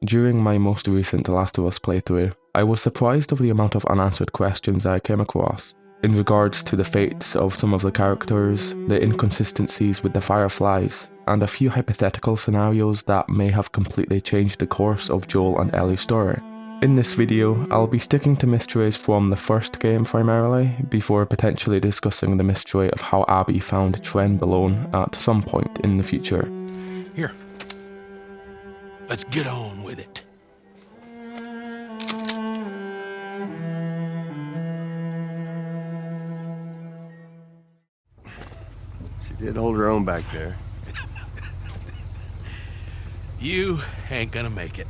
During my most recent The Last of Us playthrough, I was surprised of the amount of unanswered questions I came across. In regards to the fates of some of the characters, the inconsistencies with the Fireflies, and a few hypothetical scenarios that may have completely changed the course of Joel and Ellie's story. In this video, I'll be sticking to mysteries from the first game primarily, before potentially discussing the mystery of how Abby found Trenbolone at some point in the future. Here. Let's get on with it. She did hold her own back there. You ain't gonna make it.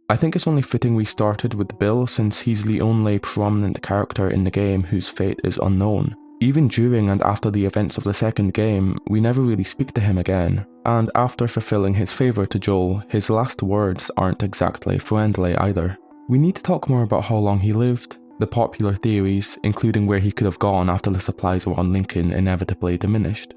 I think it's only fitting we started with Bill since he's the only prominent character in the game whose fate is unknown. Even during and after the events of the second game, we never really speak to him again, and after fulfilling his favour to Joel, his last words aren't exactly friendly either. We need to talk more about how long he lived, the popular theories, including where he could have gone after the supplies around Lincoln inevitably diminished.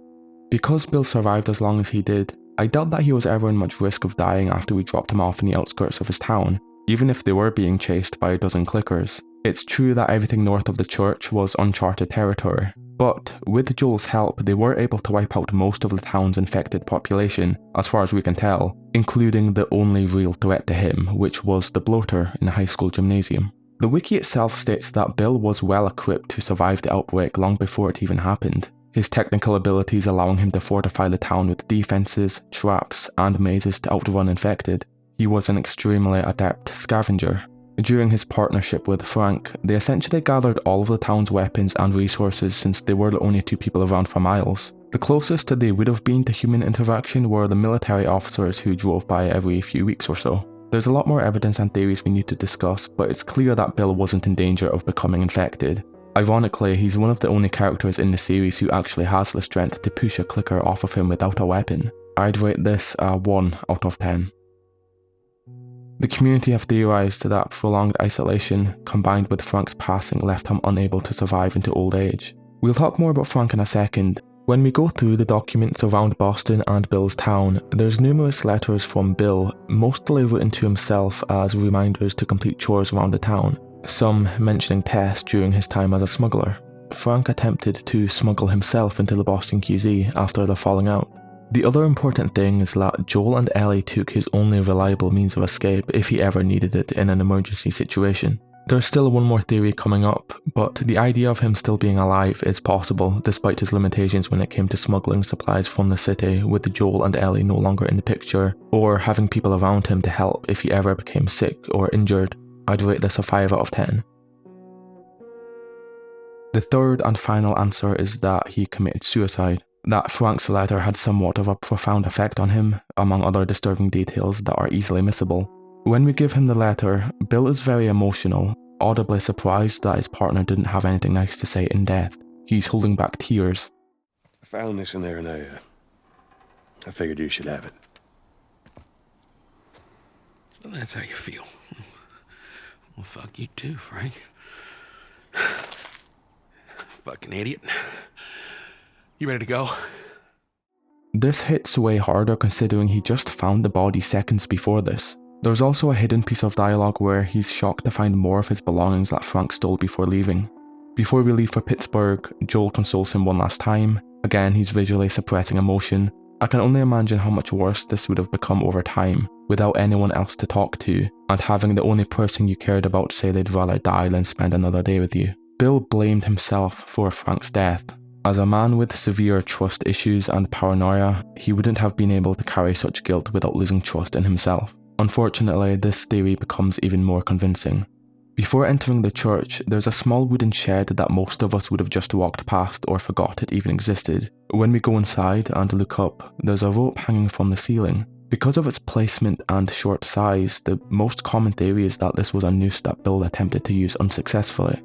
Because Bill survived as long as he did, I doubt that he was ever in much risk of dying after we dropped him off in the outskirts of his town, even if they were being chased by a dozen clickers. It's true that everything north of the church was uncharted territory, but with Joel's help they were able to wipe out most of the town's infected population, as far as we can tell, including the only real threat to him, which was the bloater in the high school gymnasium. The wiki itself states that Bill was well equipped to survive the outbreak long before it even happened, his technical abilities allowing him to fortify the town with defenses, traps, and mazes to outrun infected. He was an extremely adept scavenger. During his partnership with Frank, they essentially gathered all of the town's weapons and resources since they were the only two people around for miles. The closest they would have been to human interaction were the military officers who drove by every few weeks or so. There's a lot more evidence and theories we need to discuss, but it's clear that Bill wasn't in danger of becoming infected. Ironically, he's one of the only characters in the series who actually has the strength to push a clicker off of him without a weapon. I'd rate this a 1 out of 10. The community have theorized that prolonged isolation, combined with Frank's passing, left him unable to survive into old age. We'll talk more about Frank in a second. When we go through the documents around Boston and Bill's town, there's numerous letters from Bill, mostly written to himself as reminders to complete chores around the town, some mentioning tests during his time as a smuggler. Frank attempted to smuggle himself into the Boston QZ after their falling out. The other important thing is that Joel and Ellie took his only reliable means of escape if he ever needed it in an emergency situation. There's still one more theory coming up, but the idea of him still being alive is possible despite his limitations when it came to smuggling supplies from the city, with Joel and Ellie no longer in the picture, or having people around him to help if he ever became sick or injured. I'd rate this a 5 out of 10. The third and final answer is that he committed suicide. That Frank's letter had somewhat of a profound effect on him, among other disturbing details that are easily missable. When we give him the letter, Bill is very emotional, audibly surprised that his partner didn't have anything nice to say in death. He's holding back tears. I found this in there and I figured you should have it. Well, that's how you feel. Well, fuck you too, Frank. Fucking idiot. You ready to go? This hits way harder considering he just found the body seconds before this. There's also a hidden piece of dialogue where he's shocked to find more of his belongings that Frank stole before leaving. Before we leave for Pittsburgh, Joel consoles him one last time. Again, he's visually suppressing emotion. I can only imagine how much worse this would have become over time, without anyone else to talk to, and having the only person you cared about say they'd rather die than spend another day with you. Bill blamed himself for Frank's death. As a man with severe trust issues and paranoia, he wouldn't have been able to carry such guilt without losing trust in himself. Unfortunately, this theory becomes even more convincing. Before entering the church, there's a small wooden shed that most of us would have just walked past or forgot it even existed. When we go inside and look up, there's a rope hanging from the ceiling. Because of its placement and short size, the most common theory is that this was a noose that Bill attempted to use unsuccessfully.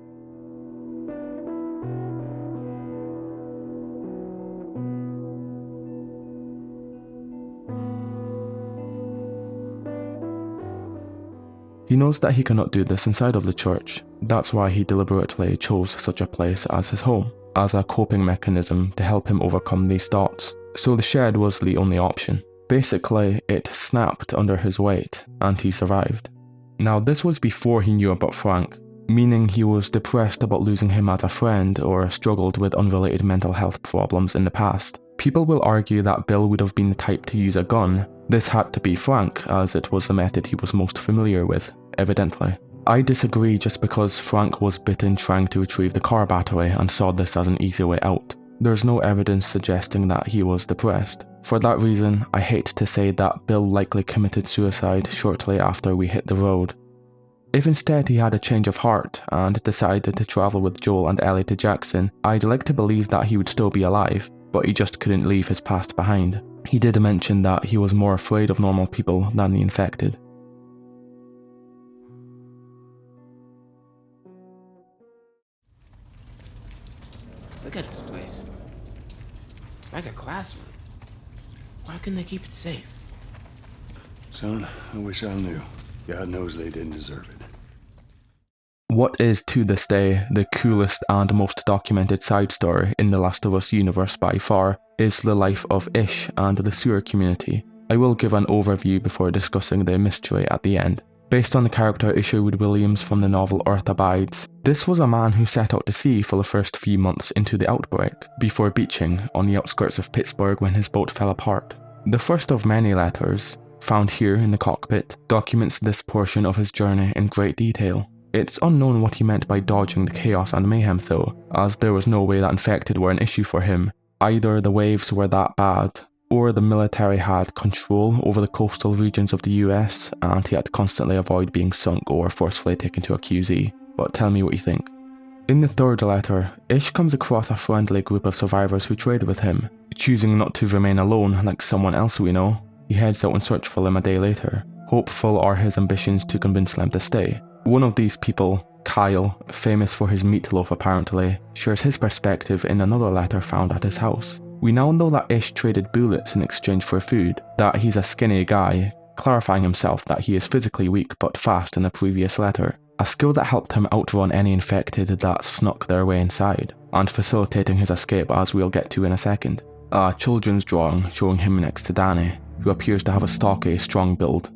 He knows that he cannot do this inside of the church. That's why he deliberately chose such a place as his home, as a coping mechanism to help him overcome these thoughts. So the shed was the only option. Basically, it snapped under his weight, and he survived. Now, this was before he knew about Frank, meaning he was depressed about losing him as a friend or struggled with unrelated mental health problems in the past. People will argue that Bill would have been the type to use a gun. This had to be Frank, as it was the method he was most familiar with, evidently. I disagree just because Frank was bitten trying to retrieve the car battery and saw this as an easy way out. There's no evidence suggesting that he was depressed. For that reason, I hate to say that Bill likely committed suicide shortly after we hit the road. If instead he had a change of heart and decided to travel with Joel and Ellie to Jackson, I'd like to believe that he would still be alive, but he just couldn't leave his past behind. He did mention that he was more afraid of normal people than the infected. Look at this place. It's like a classroom. Why couldn't they keep it safe? Son, I wish I knew. God knows they didn't deserve it. What is to this day the coolest and most documented side story in the Last of Us universe by far is the life of Ish and the sewer community. I will give an overview before discussing the mystery at the end. Based on the character Isherwood Williams from the novel Earth Abides, this was a man who set out to sea for the first few months into the outbreak, before beaching on the outskirts of Pittsburgh when his boat fell apart. The first of many letters, found here in the cockpit, documents this portion of his journey in great detail. It's unknown what he meant by dodging the chaos and mayhem though, as there was no way that infected were an issue for him. Either the waves were that bad, or the military had control over the coastal regions of the US and he had to constantly avoid being sunk or forcefully taken to a QZ. But tell me what you think. In the third letter, Ish comes across a friendly group of survivors who trade with him. Choosing not to remain alone like someone else we know, he heads out in search for them a day later. Hopeful are his ambitions to convince them to stay. One of these people, Kyle, famous for his meatloaf apparently, shares his perspective in another letter found at his house. We now know that Ish traded bullets in exchange for food, that he's a skinny guy, clarifying himself that he is physically weak but fast in the previous letter, a skill that helped him outrun any infected that snuck their way inside, and facilitating his escape as we'll get to in a second. A children's drawing showing him next to Danny, who appears to have a stocky, strong build.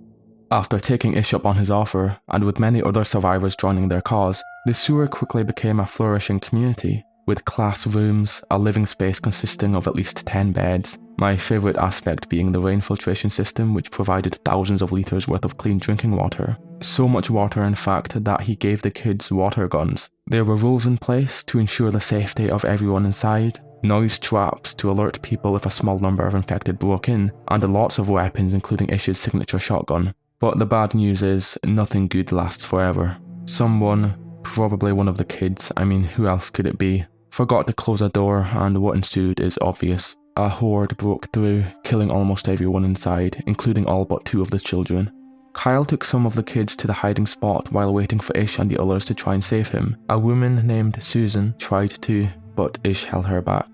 After taking Ish up on his offer, and with many other survivors joining their cause, the sewer quickly became a flourishing community, with classrooms, a living space consisting of at least 10 beds, my favourite aspect being the rain filtration system which provided thousands of litres worth of clean drinking water. So much water in fact that he gave the kids water guns. There were rules in place to ensure the safety of everyone inside, noise traps to alert people if a small number of infected broke in, and lots of weapons including Ish's signature shotgun. But the bad news is, nothing good lasts forever. Someone, probably one of the kids, I mean who else could it be, forgot to close a door and what ensued is obvious. A horde broke through, killing almost everyone inside, including all but 2 of the children. Kyle took some of the kids to the hiding spot while waiting for Ish and the others to try and save him. A woman named Susan tried to, but Ish held her back.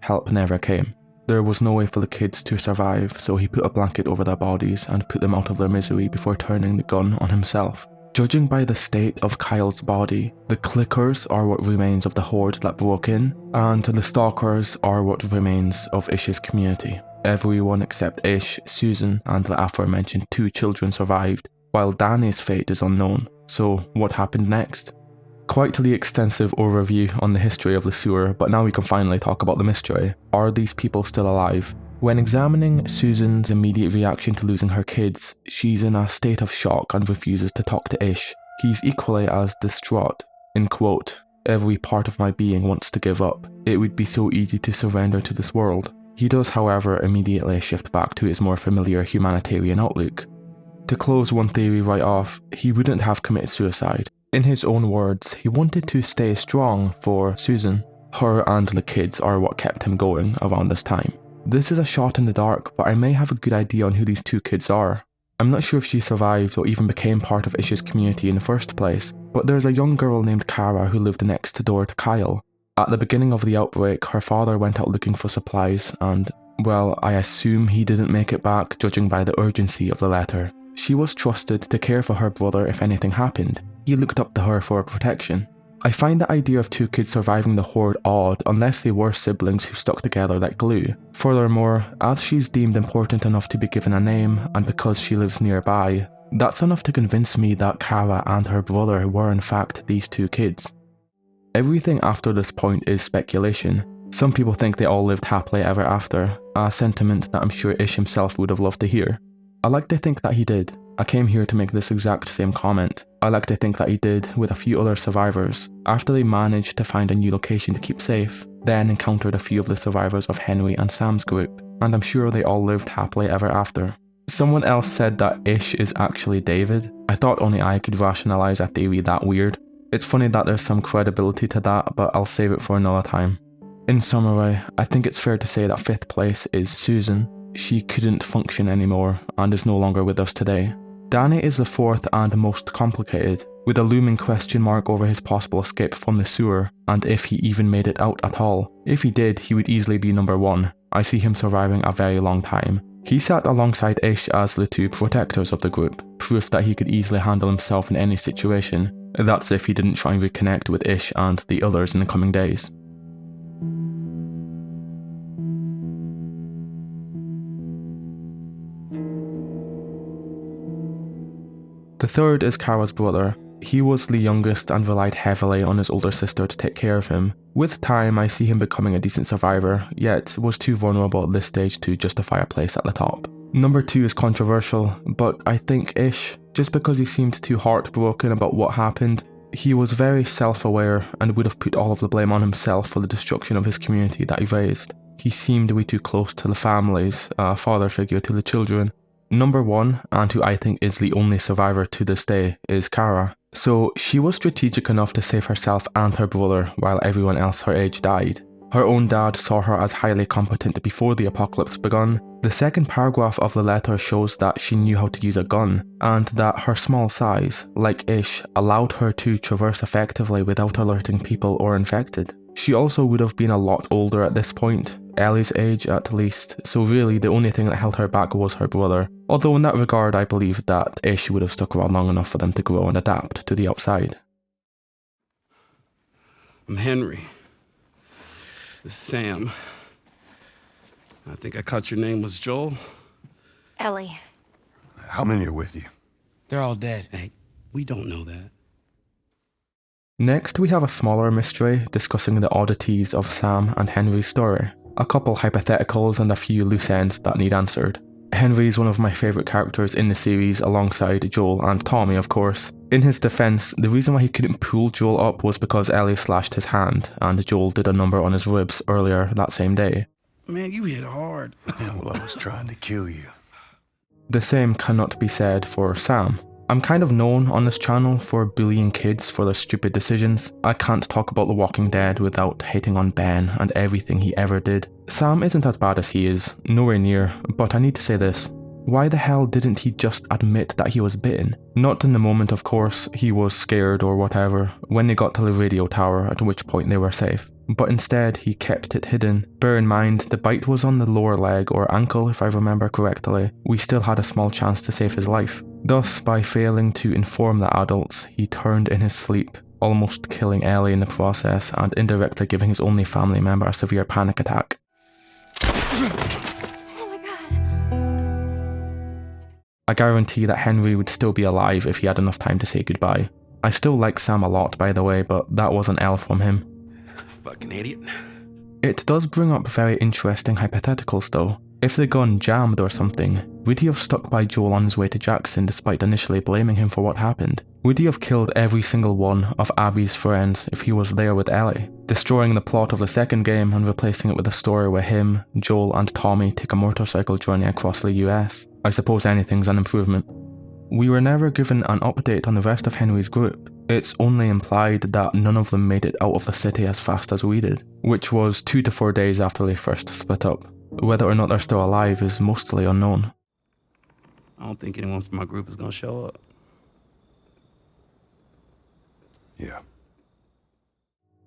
Help never came. There was no way for the kids to survive, so he put a blanket over their bodies and put them out of their misery before turning the gun on himself. Judging by the state of Kyle's body, the clickers are what remains of the horde that broke in, and the stalkers are what remains of Ish's community. Everyone except Ish, Susan, and the aforementioned 2 children survived, while Danny's fate is unknown. So what happened next? Quite the extensive overview on the history of the sewer, but now we can finally talk about the mystery. Are these people still alive? When examining Susan's immediate reaction to losing her kids, she's in a state of shock and refuses to talk to Ish. He's equally as distraught. In quote, "Every part of my being wants to give up. It would be so easy to surrender to this world." He does, however, immediately shift back to his more familiar humanitarian outlook. To close one theory right off, he wouldn't have committed suicide. In his own words, he wanted to stay strong for Susan. Her and the kids are what kept him going around this time. This is a shot in the dark, but I may have a good idea on who these 2 kids are. I'm not sure if she survived or even became part of Ish's community in the first place, but there's a young girl named Kara who lived next door to Kyle. At the beginning of the outbreak, her father went out looking for supplies and, well, I assume he didn't make it back judging by the urgency of the letter. She was trusted to care for her brother if anything happened. He looked up to her for protection. I find the idea of two kids surviving the horde odd unless they were siblings who stuck together like glue. Furthermore, as she's deemed important enough to be given a name, and because she lives nearby, that's enough to convince me that Kara and her brother were in fact these two kids. Everything after this point is speculation. Some people think they all lived happily ever after, a sentiment that I'm sure Ish himself would have loved to hear. I like to think that he did. I came here to make this exact same comment. I like to think that he did with a few other survivors, after they managed to find a new location to keep safe, then encountered a few of the survivors of Henry and Sam's group, and I'm sure they all lived happily ever after. Someone else said that Ish is actually David. I thought only I could rationalize a theory that weird. It's funny that there's some credibility to that, but I'll save it for another time. In summary, I think it's fair to say that 5th place is Susan. She couldn't function anymore and is no longer with us today. Danny is the 4th and most complicated, with a looming question mark over his possible escape from the sewer and if he even made it out at all. If he did, he would easily be number 1. I see him surviving a very long time. He sat alongside Ish as the two protectors of the group, proof that he could easily handle himself in any situation. That's if he didn't try and reconnect with Ish and the others in the coming days. The 3rd is Kara's brother. He was the youngest and relied heavily on his older sister to take care of him. With time, I see him becoming a decent survivor, yet was too vulnerable at this stage to justify a place at the top. Number 2 is controversial, but I think Ish, just because he seemed too heartbroken about what happened. He was very self-aware and would have put all of the blame on himself for the destruction of his community that he raised. He seemed way too close to the families, a father figure to the children. Number 1, and who I think is the only survivor to this day, is Kara. So she was strategic enough to save herself and her brother while everyone else her age died. Her own dad saw her as highly competent before the apocalypse begun. The second paragraph of the letter shows that she knew how to use a gun, and that her small size, like Ish, allowed her to traverse effectively without alerting people or infected. She also would have been a lot older at this point, Ellie's age at least, so really the only thing that held her back was her brother, although in that regard I believe that Ish would have stuck around long enough for them to grow and adapt to the outside. I'm Henry. This is Sam. I think I caught your name was Joel. Ellie. How many are with you? They're all dead. Hey, we don't know that. Next we have a smaller mystery discussing the oddities of Sam and Henry's story. A couple hypotheticals and a few loose ends that need answered. Henry is one of my favourite characters in the series alongside Joel and Tommy of course. In his defence, the reason why he couldn't pull Joel up was because Ellie slashed his hand and Joel did a number on his ribs earlier that same day. Man, you hit hard. Yeah, well, I was trying to kill you. The same cannot be said for Sam. I'm kind of known on this channel for bullying kids for their stupid decisions. I can't talk about The Walking Dead without hating on Ben and everything he ever did. Sam isn't as bad as he is, nowhere near, but I need to say this. Why the hell didn't he just admit that he was bitten? Not in the moment of course, he was scared or whatever, when they got to the radio tower, at which point they were safe. But instead he kept it hidden. Bear in mind, the bite was on the lower leg or ankle if I remember correctly. We still had a small chance to save his life. Thus, by failing to inform the adults, he turned in his sleep, almost killing Ellie in the process and indirectly giving his only family member a severe panic attack. Oh my god. I guarantee that Henry would still be alive if he had enough time to say goodbye. I still like Sam a lot by the way, but that was an L from him. Fucking idiot. It does bring up very interesting hypotheticals though. If the gun jammed or something, would he have stuck by Joel on his way to Jackson despite initially blaming him for what happened? Would he have killed every single one of Abby's friends if he was there with Ellie, destroying the plot of the second game and replacing it with a story where him, Joel and Tommy take a motorcycle journey across the US? I suppose anything's an improvement. We were never given an update on the rest of Henry's group. It's only implied that none of them made it out of the city as fast as we did, which was 2 to 4 days after they first split up. Whether or not they're still alive is mostly unknown. I don't think anyone from my group is gonna show up. Yeah.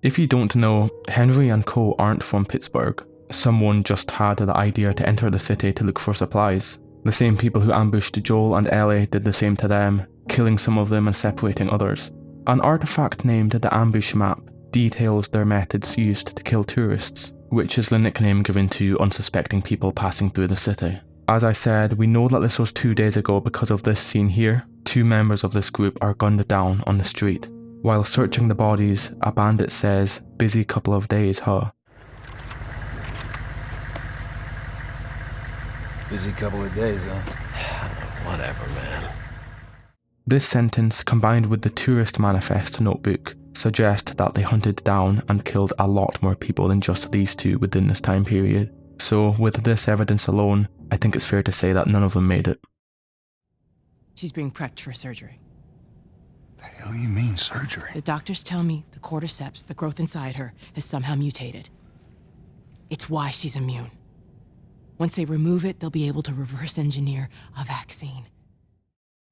If you don't know, Henry and Co aren't from Pittsburgh. Someone just had the idea to enter the city to look for supplies. The same people who ambushed Joel and Ellie did the same to them, killing some of them and separating others. An artifact named the Ambush Map details their methods used to kill tourists, which is the nickname given to unsuspecting people passing through the city. As I said, we know that this was 2 days ago because of this scene here. 2 members of this group are gunned down on the street. While searching the bodies, a bandit says, "Busy couple of days, huh?" Busy couple of days, huh? Whatever, man. This sentence, combined with the tourist manifest notebook, suggest that they hunted down and killed a lot more people than just these 2 within this time period. So, with this evidence alone, I think it's fair to say that none of them made it. She's being prepped for surgery. The hell do you mean, surgery? The doctors tell me the cordyceps, the growth inside her, has somehow mutated. It's why she's immune. Once they remove it, they'll be able to reverse engineer a vaccine.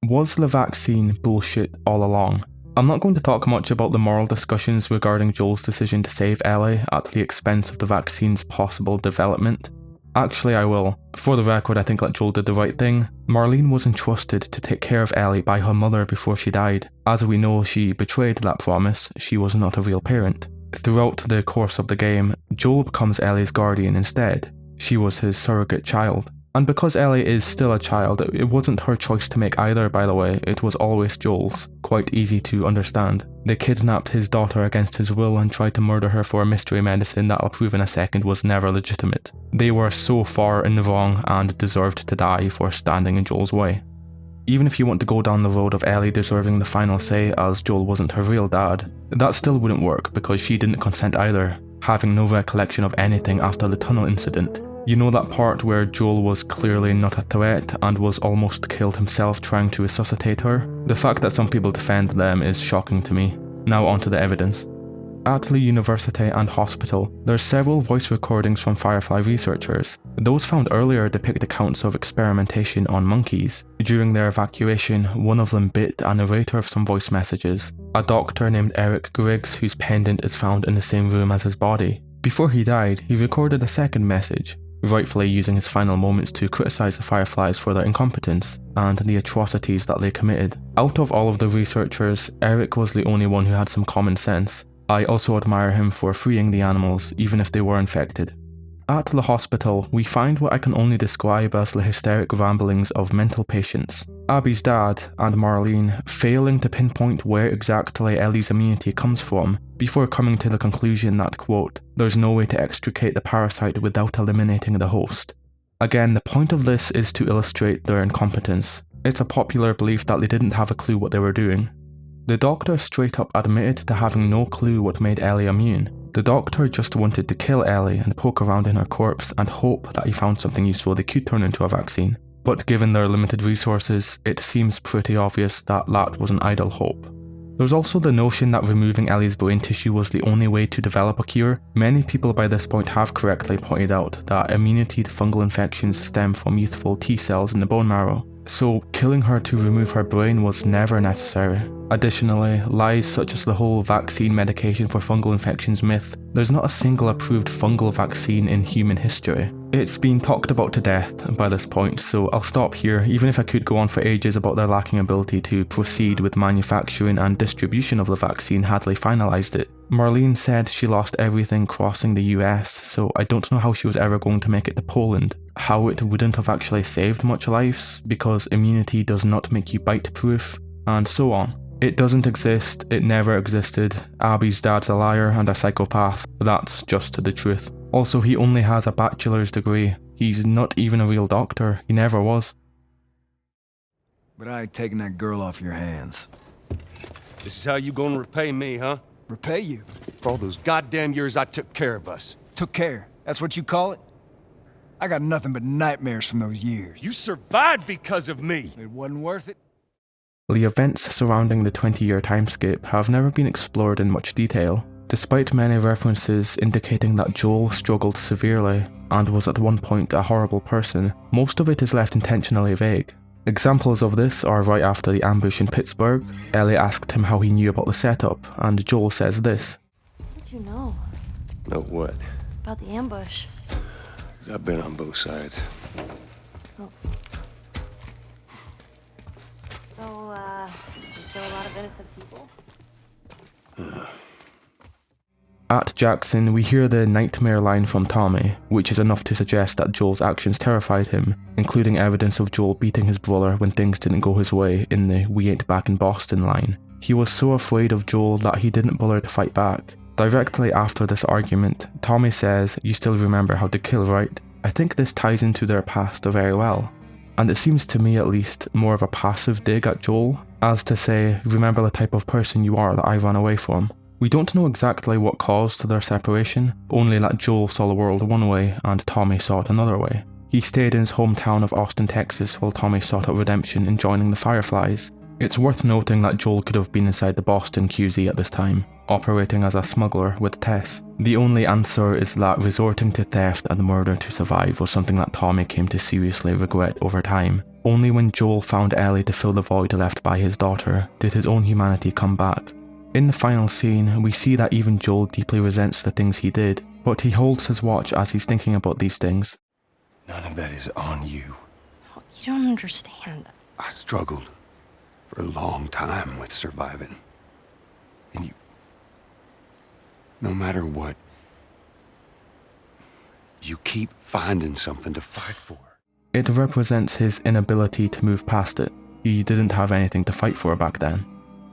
Was the vaccine bullshit all along? I'm not going to talk much about the moral discussions regarding Joel's decision to save Ellie at the expense of the vaccine's possible development. Actually, I will. For the record, I think that Joel did the right thing. Marlene was entrusted to take care of Ellie by her mother before she died. As we know, she betrayed that promise. She was not a real parent. Throughout the course of the game, Joel becomes Ellie's guardian instead. She was his surrogate child. And because Ellie is still a child, it wasn't her choice to make either, by the way, it was always Joel's. Quite easy to understand. They kidnapped his daughter against his will and tried to murder her for a mystery medicine that I'll prove in a second was never legitimate. They were so far in the wrong and deserved to die for standing in Joel's way. Even if you want to go down the road of Ellie deserving the final say as Joel wasn't her real dad, that still wouldn't work because she didn't consent either, having no recollection of anything after the tunnel incident. You know that part where Joel was clearly not a threat and was almost killed himself trying to resuscitate her? The fact that some people defend them is shocking to me. Now onto the evidence. At the university and hospital, there's several voice recordings from Firefly researchers. Those found earlier depict accounts of experimentation on monkeys. During their evacuation, one of them bit a narrator of some voice messages. A doctor named Eric Griggs, whose pendant is found in the same room as his body. Before he died, he recorded a second message, rightfully using his final moments to criticize the Fireflies for their incompetence and the atrocities that they committed. Out of all of the researchers, Eric was the only one who had some common sense. I also admire him for freeing the animals, even if they were infected. At the hospital, we find what I can only describe as the hysteric ramblings of mental patients. Abby's dad and Marlene failing to pinpoint where exactly Ellie's immunity comes from, before coming to the conclusion that, quote, "there's no way to extricate the parasite without eliminating the host." Again, the point of this is to illustrate their incompetence. It's a popular belief that they didn't have a clue what they were doing. The doctor straight up admitted to having no clue what made Ellie immune. The doctor just wanted to kill Ellie and poke around in her corpse and hope that he found something useful they could turn into a vaccine. But given their limited resources, it seems pretty obvious that that was an idle hope. There's also the notion that removing Ellie's brain tissue was the only way to develop a cure. Many people by this point have correctly pointed out that immunity to fungal infections stem from youthful T cells in the bone marrow. So killing her to remove her brain was never necessary. Additionally, lies such as the whole vaccine medication for fungal infections myth, there's not a single approved fungal vaccine in human history. It's been talked about to death by this point, so I'll stop here, even if I could go on for ages about their lacking ability to proceed with manufacturing and distribution of the vaccine had they finalised it. Marlene said she lost everything crossing the US, so I don't know how she was ever going to make it to Poland. How it wouldn't have actually saved much lives, because immunity does not make you bite-proof, and so on. It doesn't exist, it never existed, Abby's dad's a liar and a psychopath, that's just the truth. Also, he only has a bachelor's degree, he's not even a real doctor, he never was. But I ain't taking that girl off your hands. This is how you gonna repay me, huh? Repay you? For all those goddamn years I took care of us. Took care. That's what you call it? I got nothing but nightmares from those years. You survived because of me! It wasn't worth it? The events surrounding the 20-year timescape have never been explored in much detail, despite many references indicating that Joel struggled severely and was at one point a horrible person. Most of it is left intentionally vague. Examples of this are right after the ambush in Pittsburgh. Ellie asked him how he knew about the setup, and Joel says this. How did you know? Know what? About the ambush. I've been on both sides. Oh. So, did you kill a lot of innocent people? At Jackson, we hear the nightmare line from Tommy, which is enough to suggest that Joel's actions terrified him, including evidence of Joel beating his brother when things didn't go his way in the "we ain't back in Boston" line. He was so afraid of Joel that he didn't bother to fight back. Directly after this argument, Tommy says, "You still remember how to kill, right?" I think this ties into their past very well. And it seems to me at least more of a passive dig at Joel, as to say, remember the type of person you are that I ran away from. We don't know exactly what caused their separation, only that Joel saw the world one way and Tommy saw it another way. He stayed in his hometown of Austin, Texas, while Tommy sought out redemption in joining the Fireflies. It's worth noting that Joel could have been inside the Boston QZ at this time, operating as a smuggler with Tess. The only answer is that resorting to theft and murder to survive was something that Tommy came to seriously regret over time. Only when Joel found Ellie to fill the void left by his daughter did his own humanity come back. In the final scene, we see that even Joel deeply resents the things he did, but he holds his watch as he's thinking about these things. None of that is on you. No, you don't understand. I struggled for a long time with surviving. And you... no matter what, you keep finding something to fight for. It represents his inability to move past it. He didn't have anything to fight for back then.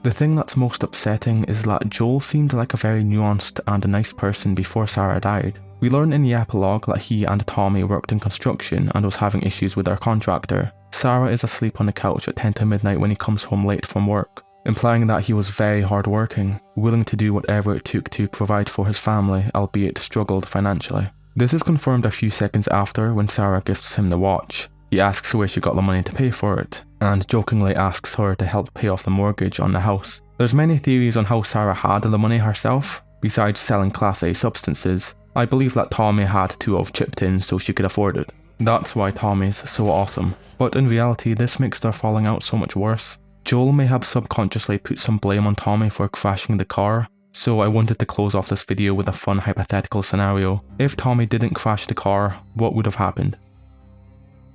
The thing that's most upsetting is that Joel seemed like a very nuanced and a nice person before Sarah died. We learn in the epilogue that he and Tommy worked in construction and was having issues with their contractor. Sarah is asleep on the couch at 10 to midnight when he comes home late from work, implying that he was very hardworking, willing to do whatever it took to provide for his family, albeit struggled financially. This is confirmed a few seconds after when Sarah gifts him the watch. He asks where she got the money to pay for it, and jokingly asks her to help pay off the mortgage on the house. There's many theories on how Sarah had the money herself. Besides selling Class A substances, I believe that Tommy had to have chipped in so she could afford it. That's why Tommy's so awesome. But in reality, this makes their falling out so much worse. Joel may have subconsciously put some blame on Tommy for crashing the car, so I wanted to close off this video with a fun hypothetical scenario. If Tommy didn't crash the car, what would have happened?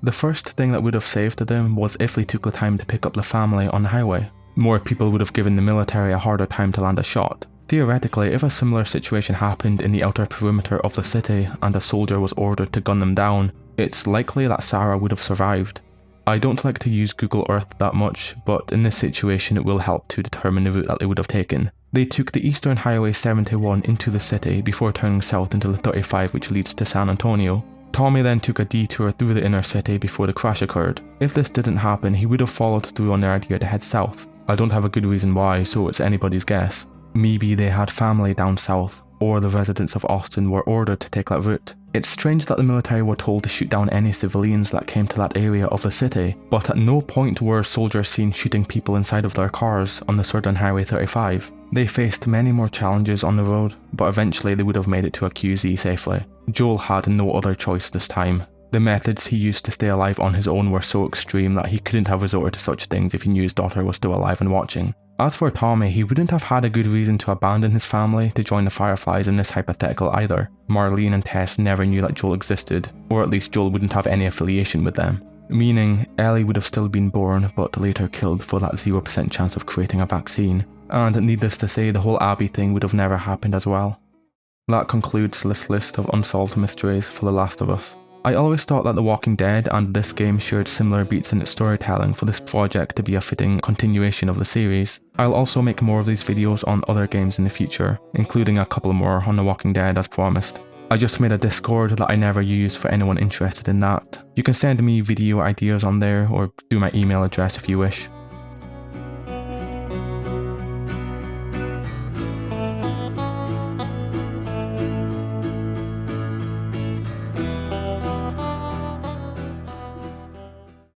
The first thing that would have saved them was if they took the time to pick up the family on the highway. More people would have given the military a harder time to land a shot. Theoretically, if a similar situation happened in the outer perimeter of the city and a soldier was ordered to gun them down, it's likely that Sarah would have survived. I don't like to use Google Earth that much, but in this situation it will help to determine the route that they would have taken. They took the Eastern Highway 71 into the city before turning south into the 35 which leads to San Antonio. Tommy then took a detour through the inner city before the crash occurred. If this didn't happen, he would have followed through on their idea to head south. I don't have a good reason why, so it's anybody's guess. Maybe they had family down south, or the residents of Austin were ordered to take that route. It's strange that the military were told to shoot down any civilians that came to that area of the city, but at no point were soldiers seen shooting people inside of their cars on the Southern Highway 35. They faced many more challenges on the road, but eventually they would have made it to a QZ safely. Joel had no other choice this time. The methods he used to stay alive on his own were so extreme that he couldn't have resorted to such things if he knew his daughter was still alive and watching. As for Tommy, he wouldn't have had a good reason to abandon his family to join the Fireflies in this hypothetical either. Marlene and Tess never knew that Joel existed, or at least Joel wouldn't have any affiliation with them. Meaning, Ellie would have still been born but later killed for that 0% chance of creating a vaccine. And needless to say, the whole Abby thing would have never happened as well. That concludes this list of unsolved mysteries for The Last of Us. I always thought that The Walking Dead and this game shared similar beats in its storytelling for this project to be a fitting continuation of the series. I'll also make more of these videos on other games in the future, including a couple more on The Walking Dead as promised. I just made a Discord that I never use for anyone interested in that. You can send me video ideas on there or do my email address if you wish.